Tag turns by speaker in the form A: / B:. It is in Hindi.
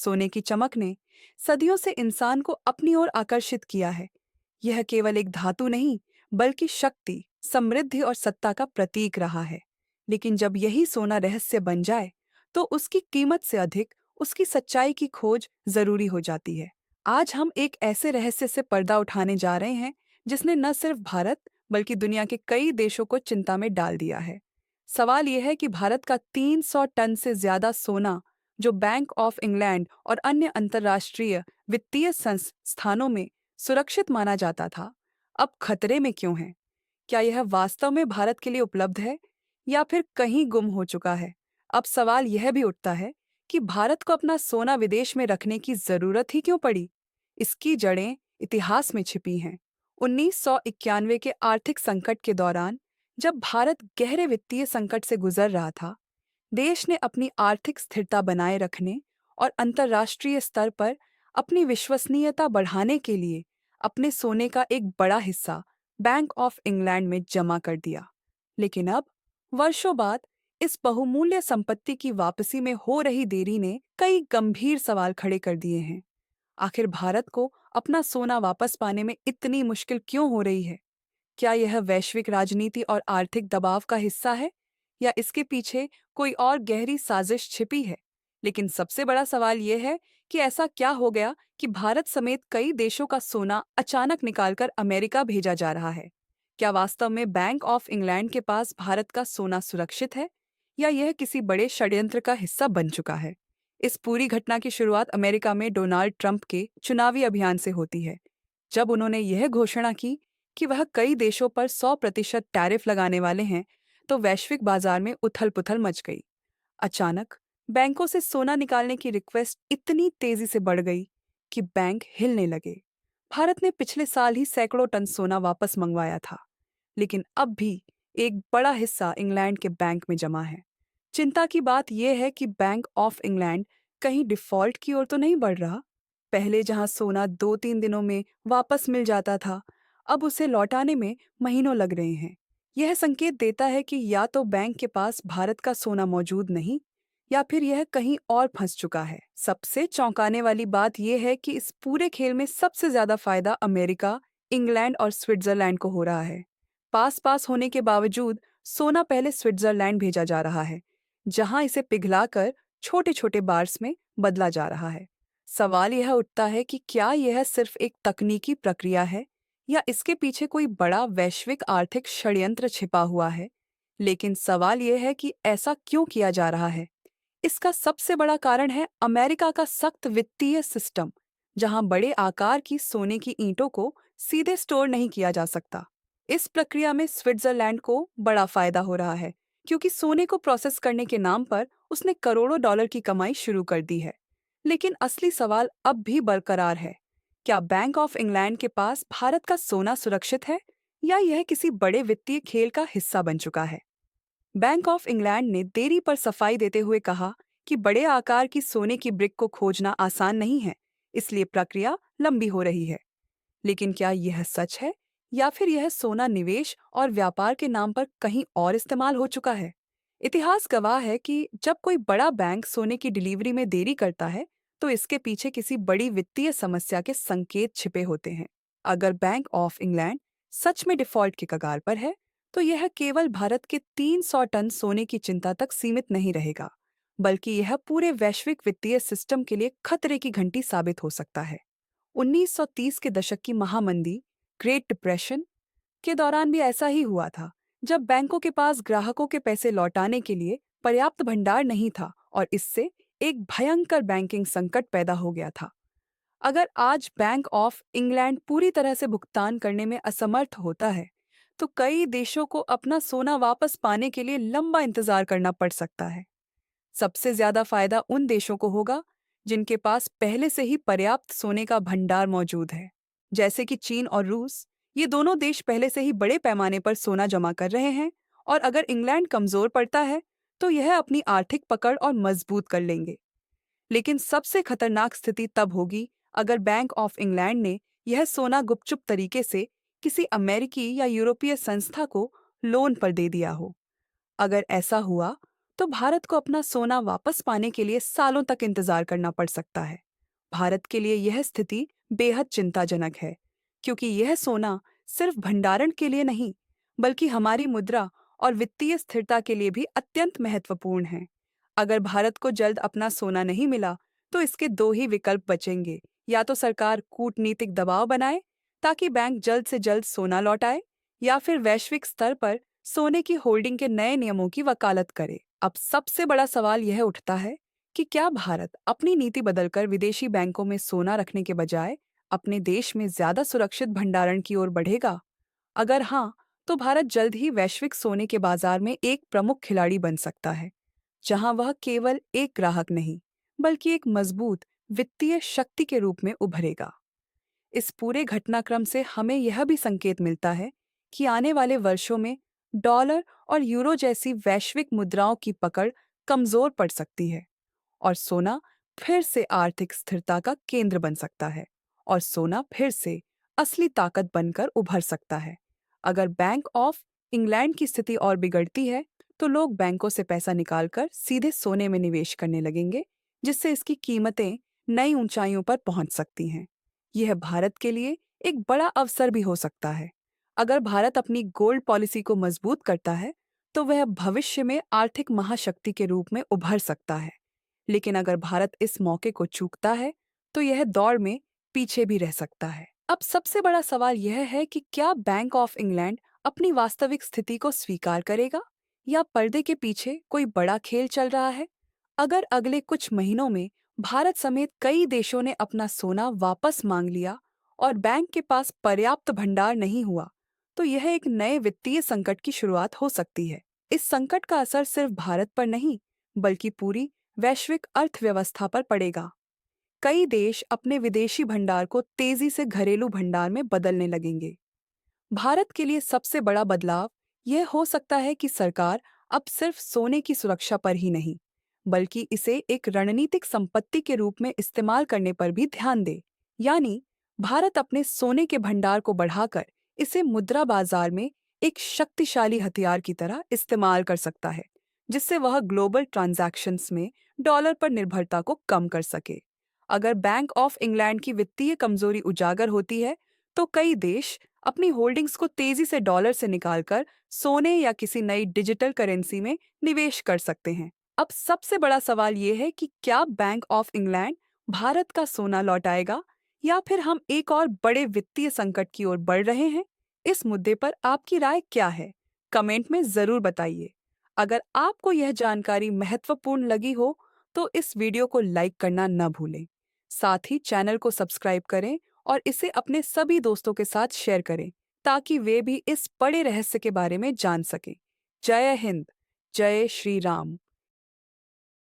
A: सोने की चमक ने सदियों से इंसान को अपनी ओर आकर्षित किया है। यह केवल एक धातु नहीं, बल्कि शक्ति, समृद्धि और सत्ता का प्रतीक रहा है। लेकिन जब यही सोना रहस्य बन जाए, तो उसकी कीमत से अधिक उसकी सच्चाई की खोज जरूरी हो जाती है। आज हम एक ऐसे रहस्य से पर्दा उठाने जा रहे हैं, जिसने न सिर्फ भारत, बल्कि दुनिया के कई देशों को चिंता में डाल दिया है। सवाल यह है कि भारत का 300 टन से ज्यादा सोना, जो बैंक ऑफ इंग्लैंड और अन्य अंतर्राष्ट्रीय वित्तीय संस्थानों में सुरक्षित माना जाता था, अब खतरे में क्यों है? क्या यह वास्तव में भारत के लिए उपलब्ध है या फिर कहीं गुम हो चुका है? अब सवाल यह भी उठता है कि भारत को अपना सोना विदेश में रखने की जरूरत ही क्यों पड़ी? इसकी जड़ें इतिहास में छिपी हैं। 1991 के आर्थिक संकट के दौरान, जब भारत गहरे वित्तीय संकट से गुजर रहा था, देश ने अपनी आर्थिक स्थिरता बनाए रखने और अंतर्राष्ट्रीय स्तर पर अपनी विश्वसनीयता बढ़ाने के लिए अपने सोने का एक बड़ा हिस्सा बैंक ऑफ इंग्लैंड में जमा कर दिया। लेकिन अब, वर्षों बाद, इस बहुमूल्य संपत्ति की वापसी में हो रही देरी ने कई गंभीर सवाल खड़े कर दिए हैं। आखिर भारत को अपना सोना वापस पाने में इतनी मुश्किल क्यों हो रही है? क्या यह वैश्विक राजनीति और आर्थिक दबाव का हिस्सा है, या इसके पीछे कोई और गहरी साजिश छिपी है? लेकिन सबसे बड़ा सवाल यह है कि ऐसा क्या हो गया कि भारत समेत कई देशों का सोना अचानक निकालकर अमेरिका भेजा जा रहा है? क्या वास्तव में बैंक ऑफ इंग्लैंड के पास भारत का सोना सुरक्षित है, या यह किसी बड़े षड्यंत्र का हिस्सा बन चुका है? इस पूरी घटना की शुरुआत अमेरिका में डोनाल्ड ट्रंप के चुनावी अभियान से होती है, जब उन्होंने यह घोषणा की कि वह कई देशों पर 100% टैरिफ लगाने वाले हैं, तो वैश्विक बाजार में उथल-पुथल मच गई। अचानक बैंकों से सोना निकालने की रिक्वेस्ट इतनी तेजी से बढ़ गई कि बैंक हिलने लगे। भारत ने पिछले साल ही सैकड़ों टन सोना वापस मंगवाया था, लेकिन अब भी एक बड़ा हिस्सा इंग्लैंड के बैंक में जमा है। चिंता की बात यह है कि बैंक ऑफ इंग्लैंड कहीं डिफॉल्ट की ओर तो नहीं बढ़ रहा। पहले जहां सोना 2-3 दिनों में वापस मिल जाता था, अब उसे लौटाने में महीनों लग रहे हैं। यह संकेत देता है कि या तो बैंक के पास भारत का सोना मौजूद नहीं, या फिर यह कहीं और फंस चुका है। सबसे चौंकाने वाली बात यह है कि इस पूरे खेल में सबसे ज्यादा फायदा अमेरिका, इंग्लैंड और स्विट्जरलैंड को हो रहा है। पास पास होने के बावजूद सोना पहले स्विट्जरलैंड भेजा जा रहा है, जहां इसे पिघलाकर छोटे छोटे बार्स में बदला जा रहा है। सवाल यह उठता है कि क्या यह सिर्फ एक तकनीकी प्रक्रिया है, या इसके पीछे कोई बड़ा वैश्विक आर्थिक षड्यंत्र छिपा हुआ है? लेकिन सवाल यह है कि ऐसा क्यों किया जा रहा है? इसका सबसे बड़ा कारण है अमेरिका का सख्त वित्तीय सिस्टम, जहां बड़े आकार की सोने की ईंटों को सीधे स्टोर नहीं किया जा सकता। इस प्रक्रिया में स्विट्जरलैंड को बड़ा फायदा हो रहा है, क्योंकि सोने को प्रोसेस करने के नाम पर उसने करोड़ों डॉलर की कमाई शुरू कर दी है। लेकिन असली सवाल अब भी बरकरार है। क्या बैंक ऑफ इंग्लैंड के पास भारत का सोना सुरक्षित है, या यह किसी बड़े वित्तीय खेल का हिस्सा बन चुका है? बैंक ऑफ इंग्लैंड ने देरी पर सफाई देते हुए कहा कि बड़े आकार की सोने की ब्रिक को खोजना आसान नहीं है, इसलिए प्रक्रिया लंबी हो रही है। लेकिन क्या यह सच है, या फिर यह सोना निवेश और व्यापार के नाम पर कहीं और इस्तेमाल हो चुका है? इतिहास गवाह है कि जब कोई बड़ा बैंक सोने की डिलीवरी में देरी करता है, तो इसके पीछे किसी बड़ी वित्तीय समस्या के संकेत छिपे होते हैं। अगर बैंक ऑफ इंग्लैंड सच में डिफॉल्ट की कगार पर है, तो यह केवल भारत के 300 टन सोने की चिंता तक सीमित नहीं रहेगा, बल्कि यह पूरे वैश्विक वित्तीय सिस्टम के लिए खतरे की घंटी साबित हो सकता है। 1930 के दशक की महामंदी, ग्रेट डिप्रेशन के दौरान भी ऐसा ही हुआ था, जब बैंकों के पास ग्राहकों के पैसे लौटाने के लिए पर्याप्त भंडार नहीं था, और इससे एक भयंकर बैंकिंग संकट पैदा हो गया था। अगर आज बैंक ऑफ इंग्लैंड पूरी तरह से भुगतान करने में असमर्थ होता है, तो कई देशों को अपना सोना वापस पाने के लिए लंबा इंतजार करना पड़ सकता है। सबसे ज्यादा फायदा उन देशों को होगा जिनके पास पहले से ही पर्याप्त सोने का भंडार मौजूद है, जैसे कि चीन और रूस। ये दोनों देश पहले से ही बड़े पैमाने पर सोना जमा कर रहे हैं, और अगर इंग्लैंड कमजोर पड़ता है, तो यह अपनी आर्थिक पकड़ और मजबूत कर लेंगे। लेकिन सबसे खतरनाक स्थिति तब होगी अगर बैंक ऑफ इंग्लैंड ने यह सोना गुपचुप तरीके से किसी अमेरिकी या यूरोपीय संस्था को लोन पर दे दिया हो। अगर ऐसा हुआ, तो भारत को अपना सोना वापस पाने के लिए सालों तक इंतजार करना पड़ सकता है। भारत के लिए यह स्थिति बेहद चिंताजनक है, क्योंकि यह सोना सिर्फ भंडारण के लिए नहीं, बल्कि हमारी मुद्रा और वित्तीय स्थिरता के लिए भी अत्यंत महत्वपूर्ण है। अगर भारत को जल्द अपना सोना नहीं मिला, तो इसके दो ही विकल्प बचेंगे। या तो सरकार कूटनीतिक दबाव बनाए ताकि बैंक जल्द से जल्द सोना लौटाए, या फिर वैश्विक स्तर पर सोने की होल्डिंग के नए नियमों की वकालत करे। अब सबसे बड़ा सवाल यह उठता है कि क्या भारत अपनी नीति बदलकर विदेशी बैंकों में सोना रखने के बजाय अपने देश में ज्यादा सुरक्षित भंडारण की ओर बढ़ेगा? अगर हाँ, तो भारत जल्द ही वैश्विक सोने के बाजार में एक प्रमुख खिलाड़ी बन सकता है, जहां वह केवल एक ग्राहक नहीं, बल्कि एक मजबूत वित्तीय शक्ति के रूप में उभरेगा। इस पूरे घटनाक्रम से हमें यह भी संकेत मिलता है कि आने वाले वर्षों में डॉलर और यूरो जैसी वैश्विक मुद्राओं की पकड़ कमजोर पड़ सकती है, और सोना फिर से आर्थिक स्थिरता का केंद्र बन सकता है, और सोना फिर से असली ताकत बनकर उभर सकता है। अगर बैंक ऑफ इंग्लैंड की स्थिति और बिगड़ती है, तो लोग बैंकों से पैसा निकालकर सीधे सोने में निवेश करने लगेंगे, जिससे इसकी कीमतें नई ऊंचाइयों पर पहुंच सकती हैं। यह भारत के लिए एक बड़ा अवसर भी हो सकता है। अगर भारत अपनी गोल्ड पॉलिसी को मजबूत करता है, तो वह भविष्य में आर्थिक महाशक्ति के रूप में उभर सकता है। लेकिन अगर भारत इस मौके को चूकता है, तो यह दौड़ में पीछे भी रह सकता है। अब सबसे बड़ा सवाल यह है कि क्या बैंक ऑफ इंग्लैंड अपनी वास्तविक स्थिति को स्वीकार करेगा, या पर्दे के पीछे कोई बड़ा खेल चल रहा है? अगर अगले कुछ महीनों में भारत समेत कई देशों ने अपना सोना वापस मांग लिया और बैंक के पास पर्याप्त भंडार नहीं हुआ, तो यह एक नए वित्तीय संकट की शुरुआत हो सकती है। इस संकट का असर सिर्फ भारत पर नहीं, बल्कि पूरी वैश्विक अर्थव्यवस्था पर पड़ेगा। कई देश अपने विदेशी भंडार को तेजी से घरेलू भंडार में बदलने लगेंगे। भारत के लिए सबसे बड़ा बदलाव यह हो सकता है कि सरकार अब सिर्फ सोने की सुरक्षा पर ही नहीं, बल्कि इसे एक रणनीतिक संपत्ति के रूप में इस्तेमाल करने पर भी ध्यान दे। यानी भारत अपने सोने के भंडार को बढ़ाकर इसे मुद्रा बाजार में एक शक्तिशाली हथियार की तरह इस्तेमाल कर सकता है, जिससे वह ग्लोबल ट्रांजैक्शंस में डॉलर पर निर्भरता को कम कर सके। अगर बैंक ऑफ इंग्लैंड की वित्तीय कमजोरी उजागर होती है, तो कई देश अपनी होल्डिंग्स को तेजी से डॉलर से निकालकर सोने या किसी नई डिजिटल करेंसी में निवेश कर सकते हैं। अब सबसे बड़ा सवाल ये है कि क्या बैंक ऑफ इंग्लैंड भारत का सोना लौटाएगा, या फिर हम एक और बड़े वित्तीय संकट की ओर बढ़ रहे हैं? इस मुद्दे पर आपकी राय क्या है? कमेंट में जरूर बताइए। अगर आपको यह जानकारी महत्वपूर्ण लगी हो, तो इस वीडियो को लाइक करना न भूलें। साथ ही चैनल को सब्सक्राइब करें और इसे अपने सभी दोस्तों के साथ शेयर करें, ताकि वे भी इस बड़े रहस्य के बारे में जान सकें। जय हिंद, जय श्री राम।